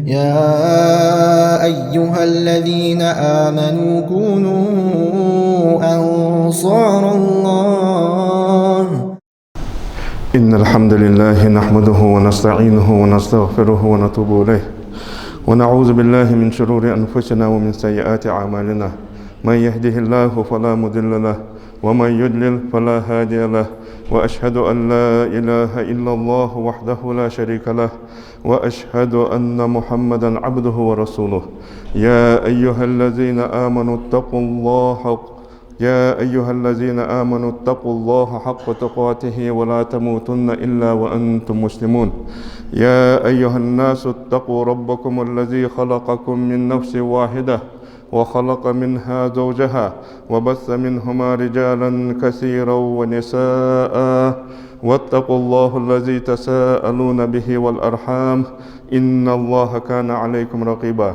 يا أيها الذين آمنوا كونوا أنصار الله. إن الحمد لله نحمده ونستعينه ونستغفره ونتوب إليه ونعوذ بالله من شرور أنفسنا ومن سيئات أعمالنا. من يهده الله فلا مضل له ومن يضلل فلا هادي له، وأشهد أن لا إله إلا الله وحده لا شريك له، وأشهد أن محمدا عبده ورسوله. يا أيها الذين آمنوا اتقوا الله حق تقاته ولا تموتن إلا وأنتم مسلمون. يا أيها الناس اتقوا ربكم الذي خلقكم من نفس واحدة وخلق منها زوجها وبث منهما رجالا كثيرا ونساء، واتقوا الله الذي تساءلون به والأرحام إن الله كان عليكم رقيبا.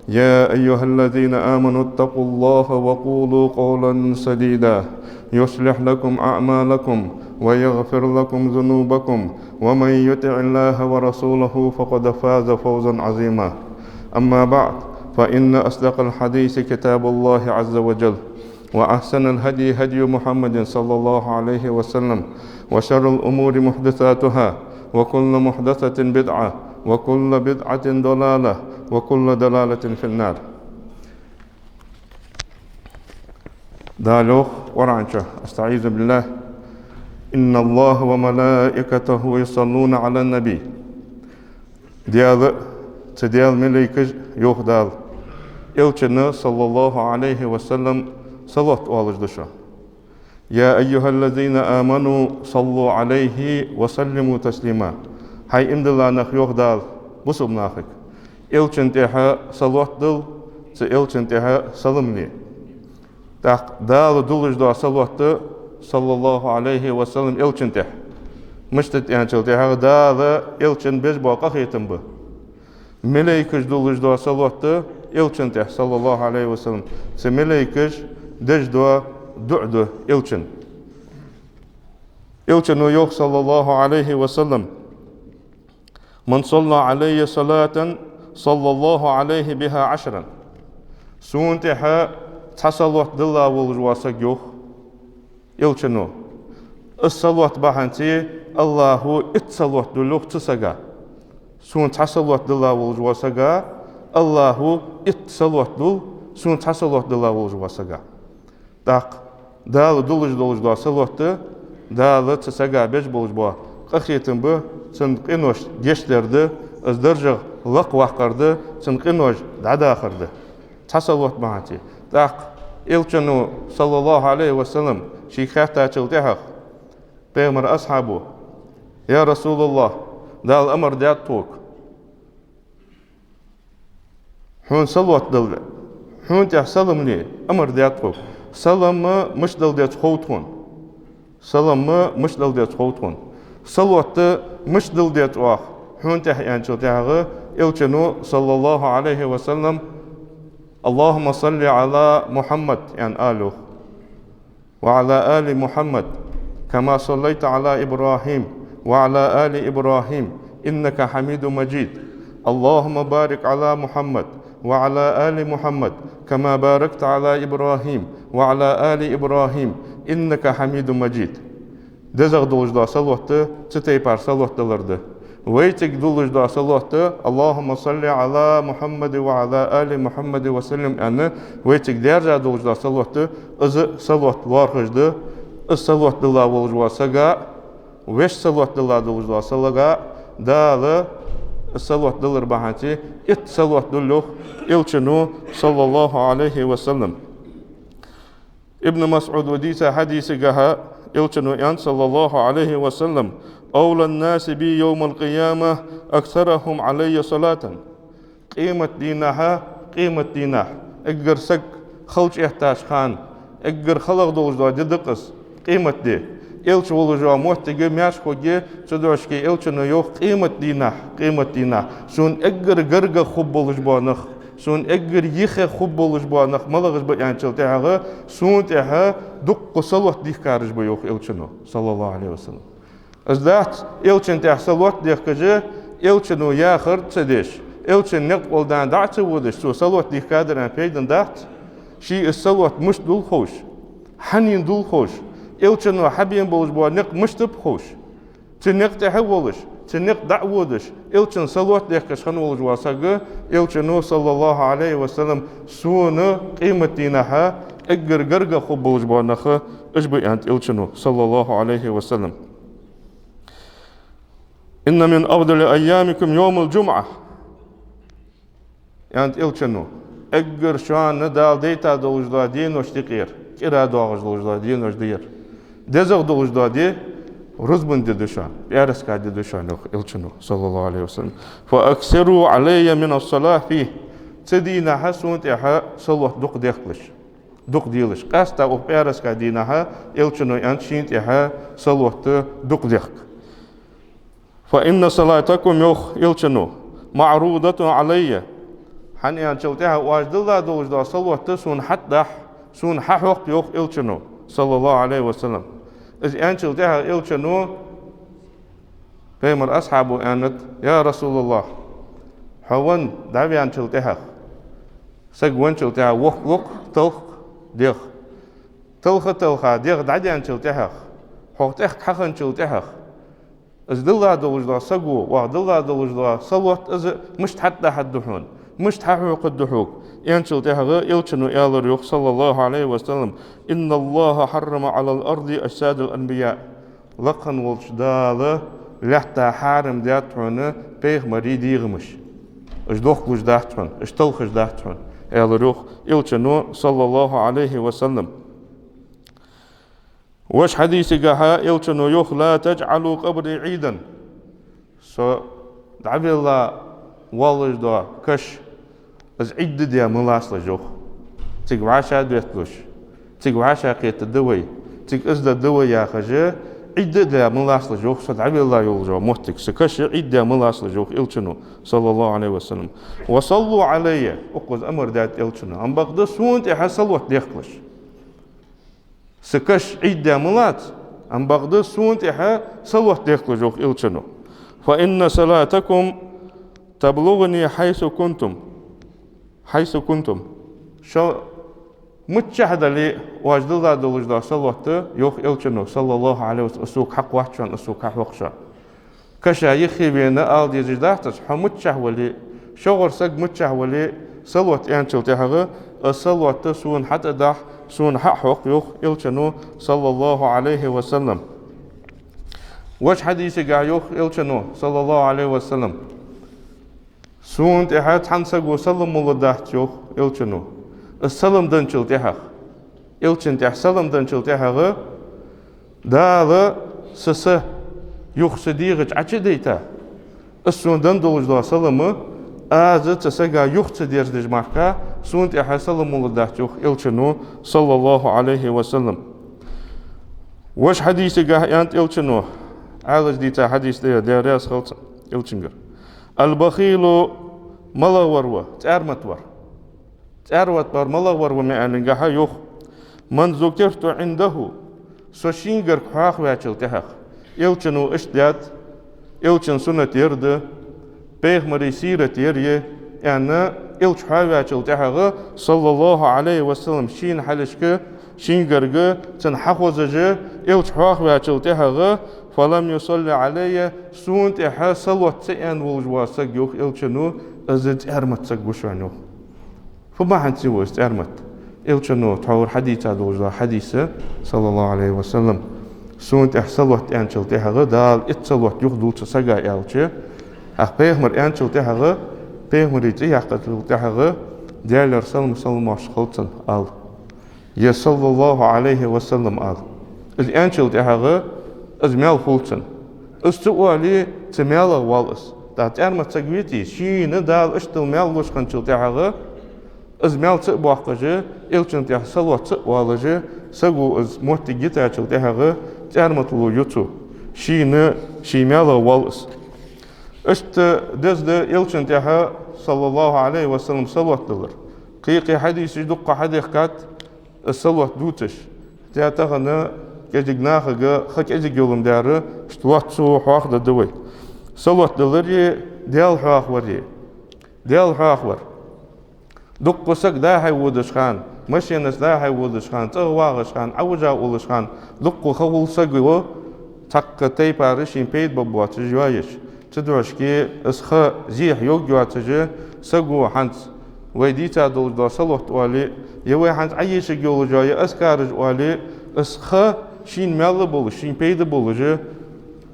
يا أيها الذين آمنوا اتقوا الله وقولوا قولا سديدا يصلح لكم أعمالكم ويغفر لكم ذنوبكم، ومن يطع الله ورسوله فقد فاز فوزا عظيما. أما بعد، فإن أصدق الحديث كتاب الله عز وجل، وأحسن الهدي هدي محمد صلى الله عليه وسلم، وشر الأمور محدثاتها، وكل محدثة بدعة، وكل بدعة ضلالة، وكل ضلالة في النار. دالوخ ورعنشة استعيذ بالله. إن الله وملائكته يصلون على النبي. ديال تديال ملائكة يوخدال إلچنا صلى الله عليه وسلم صلاة والجدشة. يا أيها الذين آمنوا صلوا عليه وسلموا تسليما. هاي امدلا نخ يوخدال بصب ناخك إلچنتها صلاة دل إلچنتها سلمني دال دولجدوا صلاة صلى الله عليه وسلم إلچنته مشتت يانچلتها دال إلچن بيج باقا خيتم به ملائكة دولجدوا صلاة إلچنته صلى الله عليه وسلم ملائكة دجدوا دعدو إلچن يوخ صلى الله عليه وسلم. من صلى عليه صلاة صلى الله عليه بها 10. سونتها تصلوات دلا والجواسك يوخ إلچنو الصلوات بحنتي الله اتصلوات دلوخ تسقى. سون تصلوات دلا والجواسك الله اتصلوات دل سون تصلوات دلا والجواسك. دال دولج دا صلوات دال تسقى بيج بولجبا قخيتن به سنقينوش جيشلرده ازدرجغ لق وقرده سنقينوش دعدا آخرده تصلوات بحنتي إلچنو صلى الله عليه وسلم شيخاتا چلتها بيمر أصحابه يا رسول الله دال أمر ديات توك حون صلوات دل حون تح سلم لي أمر ديات توك سلم مش دل ديات خوتون سلم مش دل ديات خوتون صلوات مش دل ديات واخ حون تح يعني چلتها إلچنو صلى الله عليه وسلم اللهم صل على محمد يعني آله وعلى آل محمد كما صليت على إبراهيم وعلى آل إبراهيم إنك حميد مجيد. اللهم بارك على محمد وعلى آل محمد كما باركت على إبراهيم وعلى آل إبراهيم إنك حميد مجيد. دزغ دولجدا صلوات تتيبار صلوات دلرده ويتك دولجدا صلوات اللهم صل على محمد وعلى آل محمد وسلم. أنا ويتك ديرجا دولجدا صلوات از صلوات وارخجده الصلوات دلا والجوا سجا ويش صلوات دلا دولجدا صلغا دال الصلوات دلر بحانتي ات صلوات دلوخ إلچنو صلى الله عليه وسلم. ابن مسعود وديسا حديث جها إلچنو يان صلى الله عليه وسلم أولى الناس بي يوم القيامة أكثرهم علي صلاة. قيمة دينها اقر سك خلش احتاج خان اقر خلق دولجدا ددقس قيمة دي إلچ ولجوا موتجي مياش خوجي تدوشكي إلچنو يوخ قيمة دينها سون اقر غرغ خوب بولجبانخ سون اقر يخ خوب بولجبانخ ملغش بيان چلتها سون تها دق صلوات ديخ كارج بيوخ إلچنو صلى الله عليه وسلم. ازدات إلچن تح صلوات ديخ كجي إلچنو ياخر تسديش إلشن نقول دان دعت ودش سو صلوات دي كادر أن بيدن دعت شيء الصلوات مش دول خوش حنين دول خوش إلشن وحبين بولش بوا نق مش تب خوش تنق تحولش تنق دعودش إلشن صلوات ديكش خنولش واسقة إلشن صلى الله عليه وسلم سون قيمة دينها أجر جرجا خب بولش بوا نخ أجبي أنت إلشن صلى الله عليه وسلم إن من أفضل أيامكم يوم الجمعة يعني إلشنو أجر شان ندال ديتا دولجدا دين وشتقير كرا دوغج دولجدا دين وشدير دزغ دولجدا دي رزبن دي دشان بيارسكا دي دشان إلشنو صلى الله عليه وسلم فأكثروا علي من الصلاة فيه تدينا حسون تيها صلوة دوق ديخلش دوق ديلش قاستا و بيارسكا دينها إلشنو ينشين تيها صلوة دوق ديخ فإن صلاتكم يوخ إلشنو معروضة علي حني أنشلتها واجد الله دوجدا صلوة سون حتى سون حق يوخ إلشنو صلى الله عليه وسلم إذا أنشلتها إلشنو بيمر أصحابه أنت يا رسول الله حوان دعوي أنشلتها سجوان شلتها وق تلخ ديخ تلخ ديخ دعدي أنشلتها حقت حق أنشلتها إذا الله دوجدا سجو وعد الله دوجدا صلوة إذا مش حتى حدهون مش تحقق الدحوك ينشل تهغى يلشنو يالر يوخ صلى الله عليه وسلم إن الله حرم على الأرض أجساد الأنبياء لقن والشدالة لحتى حارم داتون بيغ مريد يغمش اجدوخ لج داتون اجتلخ داتون يالر يوخ يلشنو صلى الله عليه وسلم وش حديث قاها يلشنو يوخ لا تجعلوا قبري عيدا دعبي الله والله دا كش از عدة دي ملاصلة جوخ تيج وعشا دويتلوش تيج وعشا قيت الدوي تيج ازد الدوي يا خجي عدة دي ملاصلة جوخ صد عبي الله يولجو موتك سكش عدة ملاصلة جوخ إلشنو صلى الله عليه وسلم وصلوا علي أقوز أمر دات إلشنو أم بقدر سونت يحصلوا ديخلش سكش عدة ملات أم بقدر سونت يحصلوا ديخلش جوخ إلشنو فإن صلاتكم تبلغني حيث كنتم شو متشهد لي واجد الله دولجدا صلوات يوخ إلشنو صلى الله عليه وسلم أسوق حق وحشان أسوق حق وحشان كشا يخي بينا آل دي جداحتش متشهد لي شغر سق متشهد لي صلوات أنشل تهغى الصلوات سون حتى دح سون حق يوخ إلشنو صلى الله عليه وسلم وش حديث قا يوخ إلشنو صلى الله عليه وسلم سون تحت حنسق وسلم الله دحت يوخ إلشنو السلم دنشل تحق إلشن تح سلم دنشل تحق دالا سسه يوخ صديقك عشديتا السون دندولج دا سلمه آزة تسقى يوخ صديق دجماركا سون تح سلم الله دحت يوخ إلشنو صلى الله عليه وسلم وش حديث قا يانت إلشنو عالج ديتا حديث دي رياس خلص إلشنجر البخيل ملغور تعرمت بار ملغور ومعنى يوخ من ذكرت عنده سوشينجر حاخ واتشل تحق إلشنو اشتيات إلشن سنة يرد بيغمري سيرة يريه يعني إلش حاواتشل تحق صلى الله عليه وسلم شين حلشك شينجرغ تنحفظج إلش حاخ واتشل تحق فلم يصلي علي سونت إحا صلوة سيان والجوا سجوخ إلشنو أزد أرمت سجوشانو فما حنسوي أرمت إلشنو تحور حديثة دوجا حديثة صلى الله عليه وسلم سونت إح صلوة أنشل تحغ دال إتصلوة يخدول تسجع إلشة أخ بيغمر أنشل تحغ بيغمر يتي يحقل تحغ ديال رسول مسلم عشقلتن قال يا صلى الله عليه وسلم قال الأنشل تحغ أزميل خلصن السؤالي تميل والس دات أرمت سجويتي شين دال اشتل ميل وش خنشل تحغ أزميل تباقجة إلشن تح صلوة تقوالجة سجو أز موت جيتا شل تحغ تأرمت لو يوتو شين شيميل والس اشت دز إلشن تح صلى الله عليه وسلم صلوة دلر قيقي حديث يدق حديث كات الصلوة دوتش تأتغنا كجناخة خك أجي يوم داره اشتوات سو حواخ دوي صلوات دلري ديال حواخ وري ديال حاخور دقسك دا هاي ودشخان مشينس دا هاي ودشخان تغواغشخان عوجا ولشخان دقو خول سقو تق تيبارشين بيد ببوات جوايش تدوشكي اسخ زيح يوجواتجي سقو حنت ويديتا دول دا صلوت والي يوي حنت عيش جول جاي اسكارج والي اسخ شين مال بول شين بيد بولجي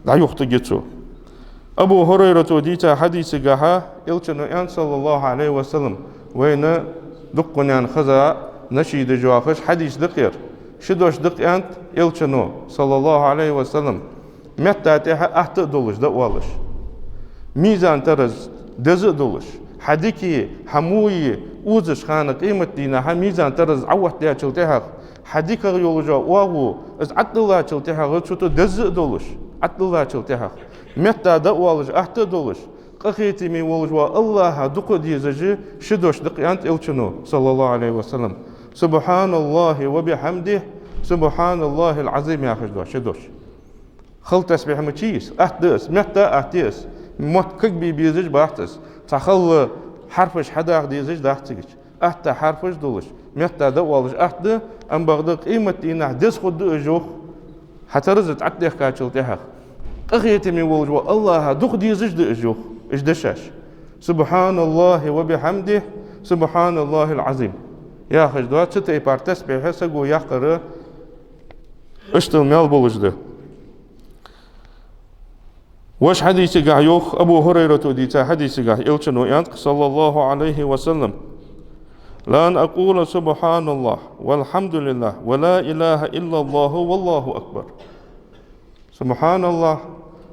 لا يختجتو أبو هريرة وديتا حديث جاها يلشنو أن صلى الله عليه وسلم وين دقنان خزا نشيد جواخش حديث دقير شدوش دق أنت يلشنو صلى الله عليه وسلم متى تها أحت دولش دقوالش ميزان ترز دز دولش حديكي حموي وزش خان قيمة دينا ميزان ترز عوت ديا شلتها حديك يولجا واو از عد الله شلتها غتشتو دز دولش عد الله شلتها متى دقوالش أحت دولش قخيتي مي ولجوا الله دق ديزجي شدوش دقيانت إلشنو صلى الله عليه وسلم سبحان الله وبحمده سبحان الله العظيم يا خجدوا شدوش خل تسبيح متشيس أحدث متى أحدث مت كك بيزج باحتس تخل حرفش حدا ديزج داحتش أحد حرفش دولش متى دقوالش أحد أم بغدق قيمة دينا دس خد أجوخ حترزت عتلك كاتشلتها قخيتي مي ولجوا الله دق ديزج دأجوخ إجدشاش سبحان الله وبحمده سبحان الله العظيم يا خجدوات ستة إبار تسبيح سقو يقر اشتل ميال بولجده وش حديث قاع يوخ أبو هريرة وديتا حديث قاع إلشنو ينطق صلى الله عليه وسلم لأن أقول سبحان الله والحمد لله ولا إله إلا الله والله أكبر سبحان الله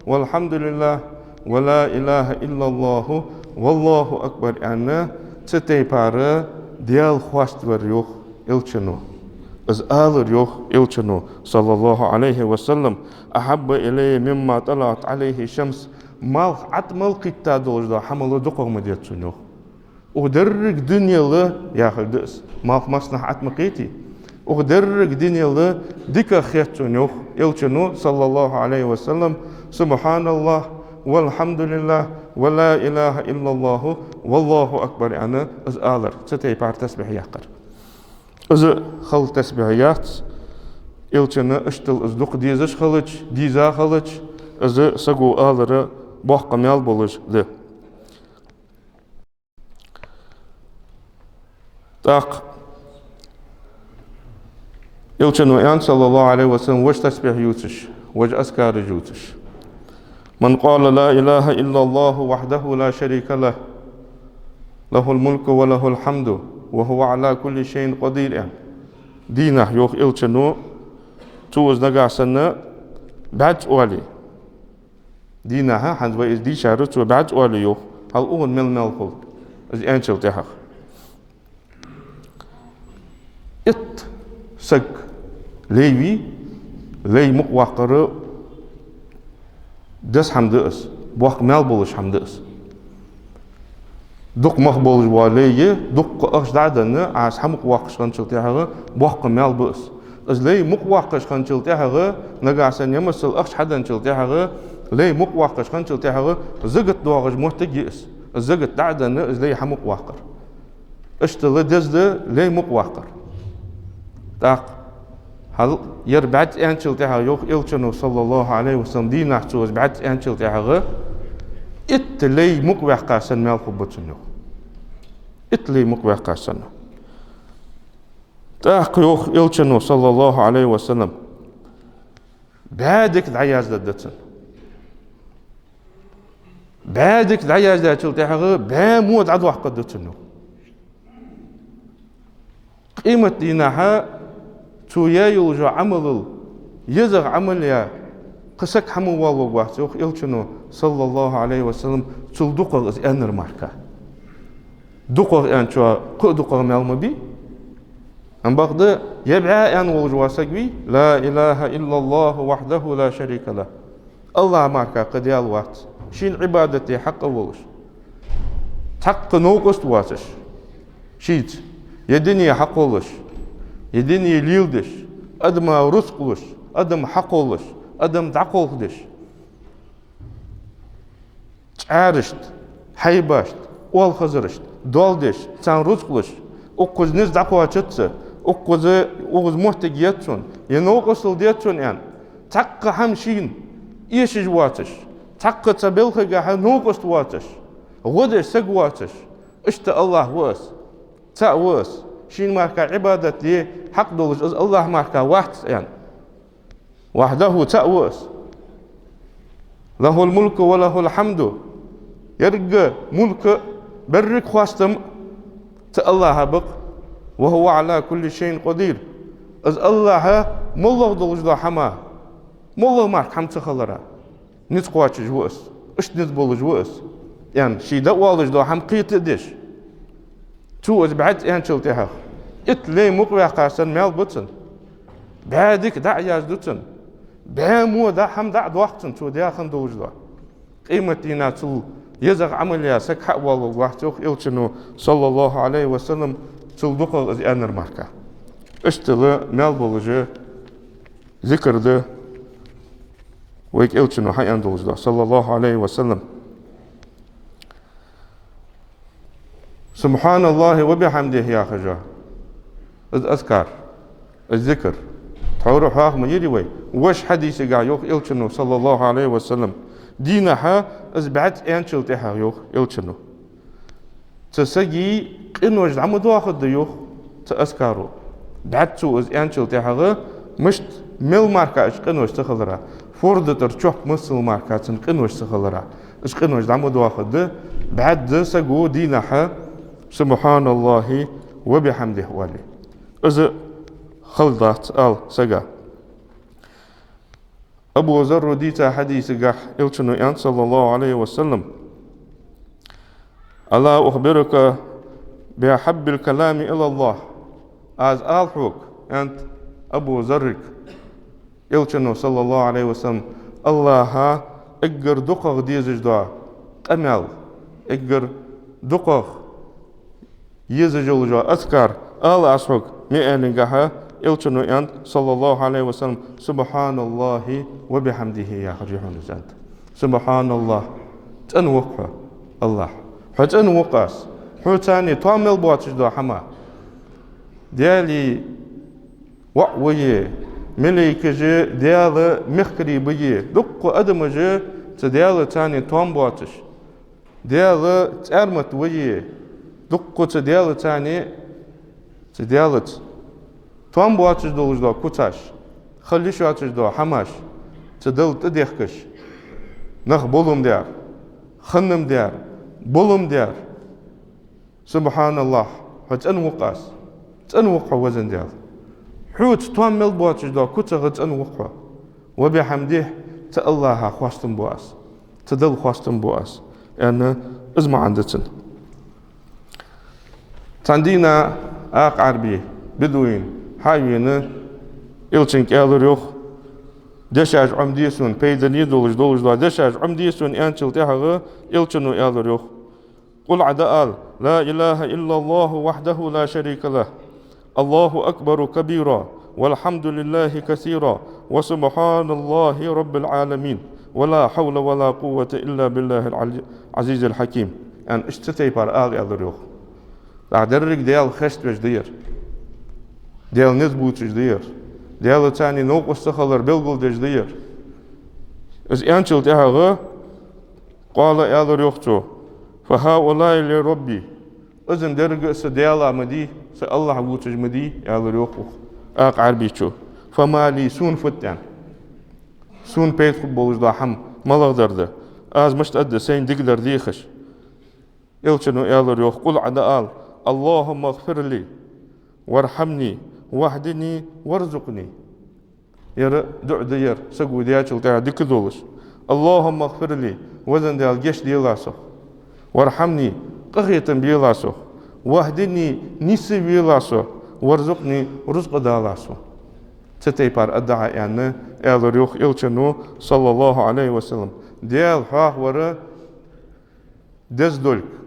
والحمد لله ولا إله إلا الله والله أكبر أنا ستة بارة ديال خواست وريوخ إلشنو از آل ريوخ إلشنو صلى الله عليه وسلم أحب إلي مما طلعت عليه الشمس مال عتمل قطة دوجدا حمل دقوق مديتشنو ودرك دنيا له يا خلدس مال مصنع عتمقيتي ودرك دنيا له ديك خيتشنو إلشنو صلى الله عليه وسلم سبحان الله والحمد لله ولا إله إلا الله والله أكبر أنا از آلر ستة بار تسبيح يقر از خل تسبيحيات إلشنا اشتل از دق ديزش خلج ديزا خلج از سقو آلر بوح قميال بولج ده تاق إلشنا صلى الله عليه وسلم وش تسبيح يوتش وش أسكار يوتش من قال لا إله إلا الله وحده لا شريك له له الملك وله الحمد وهو على كل شيء قدير يعني دينا يوخ إلشنو توز نقع سنة بعد أولي دينا ها حنز وإز دي شارت وبعد أولي يوخ هل أول مل خل إز أنشل تحق إت سك ليوي لي مقوقر دس حمدس بوق مال بولش حمدس دق مخبولج واليه دق أخش دعدنا عاس حمق واقش خنشلتها بوق مال بس از لي مقواقش خنشلتها نقع سن يمسل أخش حدا نشلتها لي مقواقش خنشلتها زقت دواغج محتجيس زقت دعدنا از لي حمق واقر اشتل دزده لي مقواقر تاق هل يربعت أنشلتها يوخ إلشنو صلى الله عليه وسلم دي نحسوز بعت أنشلتها إتلي مقواقا سن مال خبتنو إتلي مقواقا سن تاق يوخ إلشنو صلى الله عليه وسلم بعدك دعياز ددتن بعدك دعياز ددتنو بامود عدو حقدتنو قيمة دينها تويا يلجا عمل يزغ عمل يا قسك حمو والو واحد يوخ إلشنو صلى الله عليه وسلم تل دقر از أنر ماركا دقر أن شو قو دقر مالما بي أن بغدا يبعى أن والجوا سقوي لا إله إلا الله وحده لا شريك له الله ماركا قد يال واحد شين عبادتي حق أولش حق نوقست واسش شيت يدني حق أولش يدني ليلدش أدم رزقلش أدم حقولش أدم دعقولش عارشت حيباشت ol hazırış, dol deş, sen ruz kılış, okkuz niz daqwa çıtsı, okkuzu oğuz muhtegiyetsun, yani oğusul diyetsun yani, takka hamşin, işiz vatış, takka tabelkıga ha noğust vatış, غدش سقواتش اشت الله واس تا واس شين ماركا عبادة لي حق دولج الله ماركا واحد يعني وحده تا واس له الملك وله الحمد يرجع ملك برك خواستم تا الله بق وهو على كل شيء قدير از الله مولغ دولج دا حما مولغ مارك حم تخلرا نتقواتش واس اش نتبولج واس يعني شي دوالج دو هم قيت ديش تو از بعد يعني شلتها اتلي مقوى قاسن مال بطن بعدك دع ياز دوتن بامو دا هم دع دوقتن تو داخل دوج دو قيمتنا تو يزغ عمليا سك حق والله وقتوخ يلچنو صلى الله عليه وسلم تو دوق از انر ماركا اشتل مال بولجه ذكر ده ويك يلچنو حي ان دوج دو صلى الله عليه وسلم سبحان الله وبحمده يا خجا الأذكار الذكر تعوروا حاخ ما يدي وي وش حديث قا يوخ إلشنو صلى الله عليه وسلم دينها أزبعت أنشل تها يوخ إلشنو تسجي إنه جد عمد واخد يوخ تأذكارو بعد سو إز أنشل تها مشت مل ماركا إش قنوش تخلرا فورد ترشوح مسل ماركا تن قنوش تخلرا إش قنوش عمد واخد بعد سجو دينها سبحان الله وبحمده والي إذا خلطت سجا أبو ذر ديتا حديث قح إلشنو أنت صلى الله عليه وسلم ألا أخبرك بأحب الكلام إلى الله از حوك أنت أبو ذرك إلشنو صلى الله عليه وسلم الله اقر دقق ديزج دعا أمل اقر دقق يزجل أذكر الله أسحق مئنجها إلشنو أنت صلى الله عليه وسلم سبحان الله وبحمده يا خريحون زند سبحان الله تنوقع الله حتنوقاس حتاني تعمل بواتش دو حما ديالي وعوية مليكجي ديال مخكري بيه دق أدمجي تديال تاني تعم بواتش ديال تأرمت ويه دقو تديال تاني تديالت توم بواتش دولج دو كوتاش خليش واتش دو حماش تدل تديخكش نخ بولم ديار خنم ديار بولم ديار سبحان الله هتنوقاس تنوقع وزن ديال حوت توم مل بواتش دو كوتا تنوقع وبحمده تالله خواستم بواس تدل خواستم بواس يعني ازمع عندتن تندينا آق عربي بدوين حاوينا إلشنك آلر يوخ دشاج عمديسون بيدني دولج دو دشاج عمديسون أنشل تهغ إلشنو آلر يوخ قل عدال لا إله إلا الله وحده لا شريك له الله أكبر كبيرا والحمد لله كثيرا وسبحان الله رب العالمين ولا حول ولا قوة إلا بالله العزيز الحكيم يعني اشتتي بار آل يوخ درك ديال خشت وجدير ديال نزبوت وجدير ديال تاني نوق استخلر بلغل دجدير از انشل تهغه قال يالر يوختو فهؤلاء لربي ازم درك اس ديال مدي س الله بوتج مدي يالر يوخو اق عربيچو فما لي سون فتان سون بيت بولج دا حم ملغدرده از مشت اد سين ديغلر ديخش يلچنو يالر يوخ قل عدال اللهم اغفر لي وارحمني واهدني وارزقني يرى دع دير سقو دياتشل تاع ديك دولش اللهم اغفر لي وزن ديال جيش ديالاسو وارحمني قغيتن بيلاسو واهدني نسي بيلاسو وارزقني رزق دالاسو تتيبار ادعى يعني يالر يوخ يلچنو صلى الله عليه وسلم ديال حاح ورا دزدولك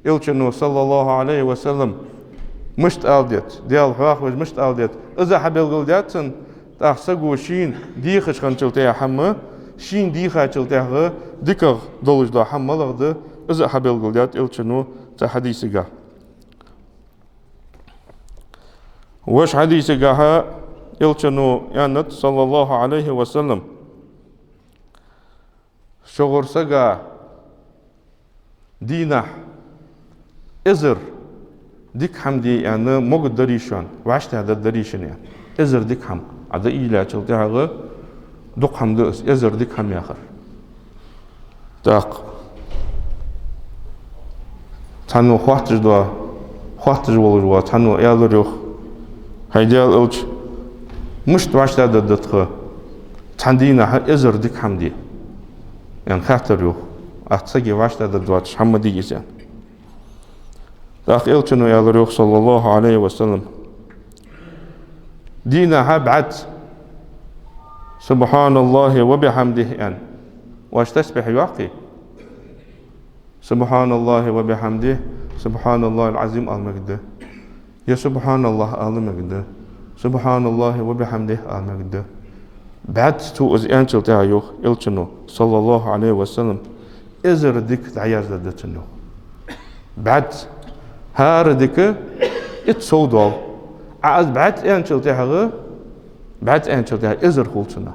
يلچنو صلى الله عليه وسلم مشت آلديت ديال حواخ وز مشت آلديت إذا حبيل قلدياتن تحسقو شين ديخش خانشل تيا حما شين ديخا چل تيا ديكغ دولج دا حما لغد إذا حبل قلدات إلشنو تحديثك وش حديثك ها إلشنو يعني صلى الله عليه وسلم شغر سجا دينا إزر ديك حمدي يعني موجود دريشان وعشت هذا الدريشان يعني إزر ديك حم هذا إيلا شلتها دق حمد إزر ديك حم ياخر تاق تانو خاطر دوا خاطر والجوا تانو يالريوخ هيديال أوج مش توعشت هذا الدتخ تاندينا إزر ديك حمدي يعني خاطر يوخ أتسجي وعشت هذا الدواتش حمدي جيسان تاق إلتنو يالريوخ صلى الله عليه وسلم دينا بعد سبحان الله وبحمده يعني واش تسبح يعقي سبحان الله وبحمده سبحان الله العظيم المجد يا سبحان الله المجد سبحان الله وبحمده المجد بعد تو از انشل تاع يوخ إلتنو صلى الله عليه وسلم إزر ديك تعياز لدتنو بعد هار ديك اتسودال عاد بعد انشل تاع بعد انشل تاع إزر خلتنا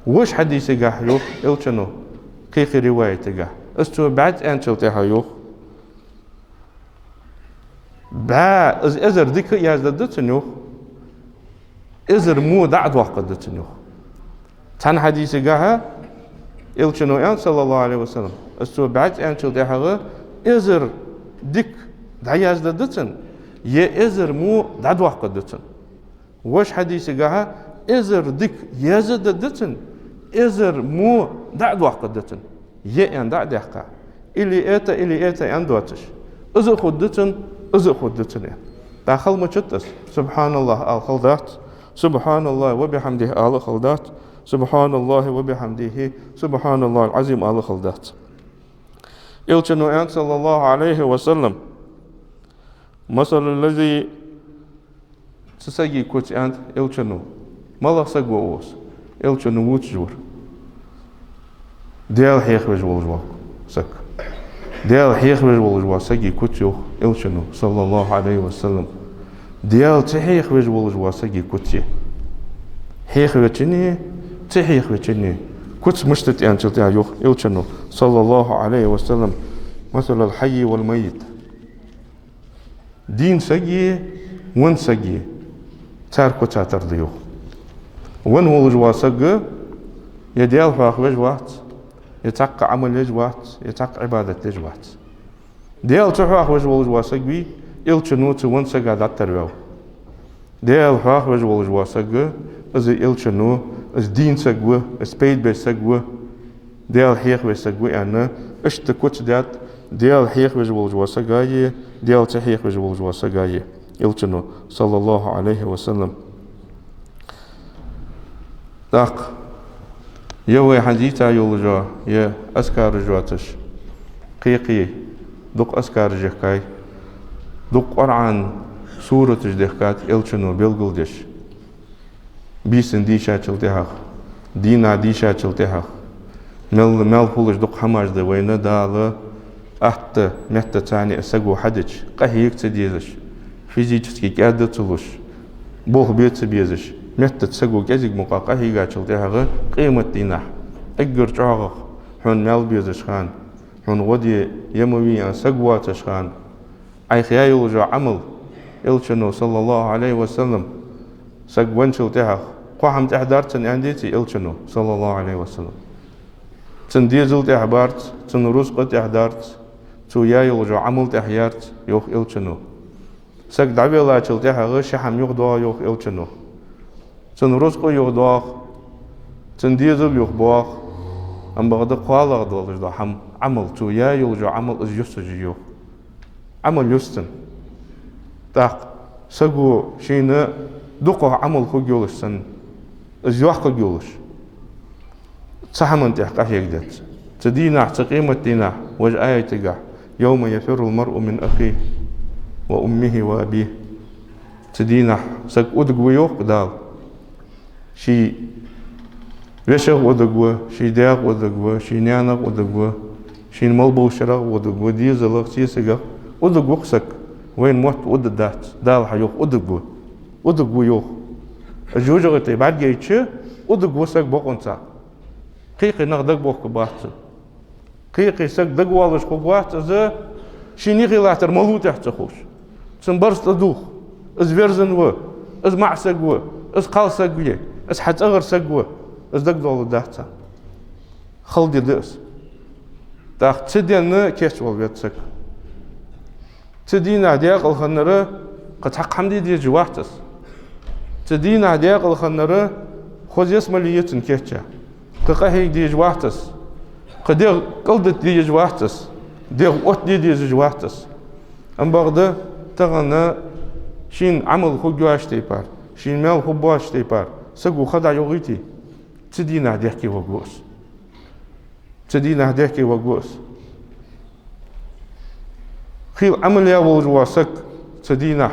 وش حديث جاه يوخ إلشنو كيخ رواية جاه استو بعد انشل تاع يوخ با إزر ديك ياز لدتنو إزر مو دعد وقت دتنو تان حديث جاه إلشنو يعني صلى الله عليه وسلم استو بعد انشل تاع إزر ديك دعياز لدتن يا إزر مو دعد وقت دتن وش حديث جاه إزر ديك يزد دتن إزر مو دعد وقت دتن يعني دعد يحقا إلي إيتا يندوتش إزر خدتن إزر خدتن داخل ما شتس سبحان الله الخلدات سبحان الله وبحمده الخلدات سبحان الله وبحمده سبحان الله العظيم الخلدات إلشنو صلى الله عليه وسلم مثل الذي تسجي كوت أنت إلشنو مالا سجوا أوس إلشنو وتجور ديال حيخ بجوال سك ديال حيخ بجوال سجي كوت يو إلشنو صلى الله عليه وسلم ديال تحيخ بجوال سجي كوتي حيخ بتشني تحيخ بتشني كوت مشتت أنت تاع يو إلشنو صلى الله عليه وسلم مثل الحي والميت دين سجي ون سجي تاركو تاتر ديو ون هو جوا سجى يديال فاخ وجوات يتق عمل يجوات يتق عبادة يجوات ديال تفاخ وجوا سجى إلشنو ون سجى داترو ديال فاخ وجوا سجى از إلشنو از دين سجى از بيد بس سجى ديال حيخ بس سجى أنا اشتكوت دات ديال حيخ وجوا سجى ديال تحيخ وجوا سجى إلشنو صلى الله عليه وسلم داق يوي حديثا يولجا يا أسكار جواتش قيقي دق أسكار جهكاي دق قرآن سورة جدهكات إلشنو بيلغلدش بيسن ديشا چلتها دينا ديشا چلتها مل فولش دق حماج ده وينا دالا أحت مهت تاني أساقو حدج قهيك تديزش فيزيكسكي كادة تلوش بوه بيت بيزش مهت تساقو كازيك مقاقا هيغا چلتها قيمة دينا اقر چاغخ حون مل بيزش خان حون ودي يموي ساقواتش خان أي خيايل جو عمل إلشنو صلى الله عليه وسلم ساقوان چلتها قوهم تحدارتن عنديتي إلشنو صلى الله عليه وسلم تنديزل تحبارت تنرزق تحدارت تو يايل جو عمل تحيارت يوخ إلشنو ساق دعوي الله چلتها غش حم يغدوا يوخ إلشنو تنرزق يغدوا تنديزل يغبوا أم بغد قوالا غدوا لجدا حم عمل تو يايل جو عمل از يستجي يوخ عمل يستن تاق ساقو شينا دقو عمل خو جولش سن از يوخ جولش صحمن تحقق يقدر تدينا تقيمة دينا وج آية تقع يوم يفر المرء من أخيه وأمه وأبيه تدينا سك أدقو يوق دال شي وشغ أدقو شي داق أدقو شي نانق أدقو شين مال بوشرق ودق وديزلق سيسق ودق وقسك وين موت ودق دات دال حيوخ ودق يوخ الجوجغتي بعد جيتش ودق وسق بقنصا قيقي نغدق بوك باتس قيقي سق دق والش قوات ز شيني غيلاتر مالو تحت خوش سنبرست دوخ از فيرزن و از معسق و از قالسق ويه از حتغر سق و از دق دول داتسا خلدي دس تاخ تدين كيش والبيتسك تدين عديق الخنرة قد حق حمدي دي جواتس تدين عديق الخنرة خوز يسمى ليتن كيشا قهي دي جواتس قدير قلدت دي جواتس دير قوت دي جواتس ام بغدا تغنى شين عمل خجواش تيبار شين مال خبواش تيبار سقو خدع يغيتي تدين عديق وقوس تدين عديق وقوس خيل عمل يا وجواسك تدينه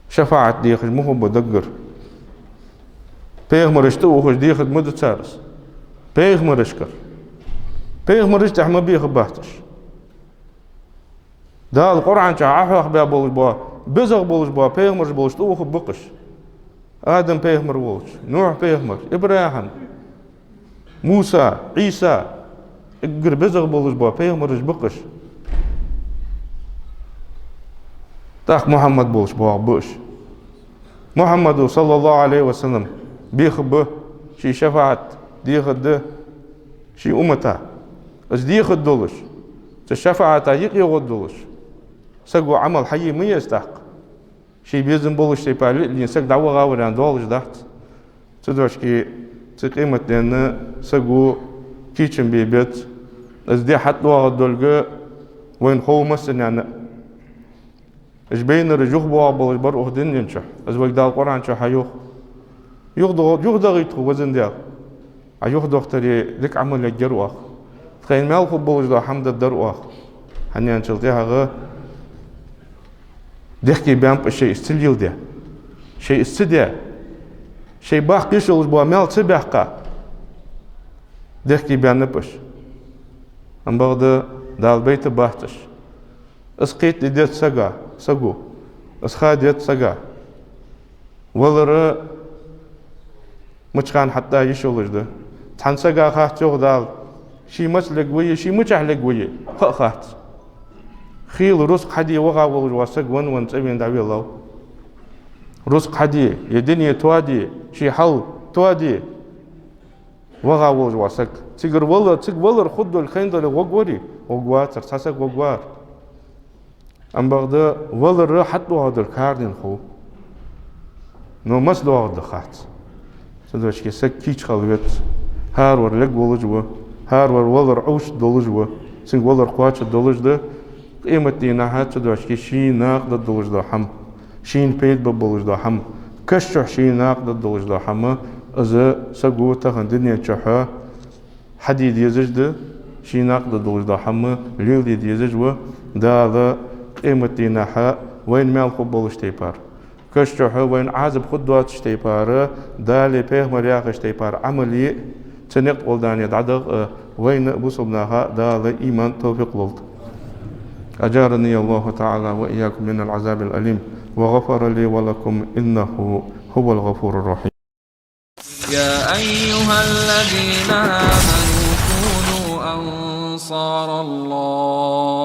شفاعة ديخ المهم بدقر بيغ مرشتو وخش ديخ مدة سارس بيغ مرشكر بيغ مرشت احمد بيغ باتش دا القرآن شعاحه بيا بولش بوا بزغ بولش بوا بيغ مرش بولش تو وخ بقش آدم بيغ مر بولش نوح بيغ مر إبراهيم موسى عيسى اقر بزغ بولش بوا بيغ مرش بقش تاخ محمد بولش بوا بقش محمد صلى الله عليه وسلم بيخبه شي شفاعت ديخد شي أمتا از ديخد دولش تشفاعت يقي غدولش سقو عمل حي ما يستحق شي بيزن بولش تيبا لين سق دعوة غاوران دولش دحت تدوش كي تقيمت لأن سقو كيشن بيبيت از دي حد واغد دولغ وين خو مسن يعني اش بين رجوخ بوا بولش بر اخدين ينشح از وقت القرآن شح يوخ يغدغ يتخو وزن ديال عيوخ دكتوري لك عمل الجروح تخيل ما الخو بولش دا حمد الدروح هني انشلتيها غا ديحكي بيان بشيء استليل ده شيء استديا شيء باقي شغل بوا مال تبحقا ديحكي بيان نبش ام بغدا دال بيت باحتش اسقيت ديت سقو اسخاديت سقا ولر مچخان حتى يشولج ده تنسقا خاط جوغ دال شي مسلك وي شي مچحلك وي خاط خيل رزق حدي وغا وسق ون تبين دعوي الله رزق حدي يدنيا توادي شي حل توادي وغا وسق تيغر ولر خد الخندل وغوري وغواتر تسق وغوار ام بغدا ولر حتى هذا الكاردين خو نو مسلو هذا خاط تدوش كي سك كيش خلوت هارور لق ولجوا هارور ولر عوش دولجوا سين ولر قواتش دولج ده قيمة دينا هات تدوش كي شي ناقد دولج ده حم شين بيت ببولج ده حم كشح شي ناقد دولج ده حم از سقو تخن دنيا تشحا حديد يزج ده شي ناقد دولج ده حم ليل دي يزج و دا قيمة دينا ها وين مال بولج تيبار كشح وين عازب خدوات تيبار دالي بيه مرياق تيبار عملي تنقط ولدان يدعدغ وين بوصلناها دال إيمان توفيق لولد أجارني الله تعالى وإياكم من العذاب الأليم وغفر لي ولكم إنه هو الغفور الرحيم. يا أيها الذين آمنوا كونوا أنصار الله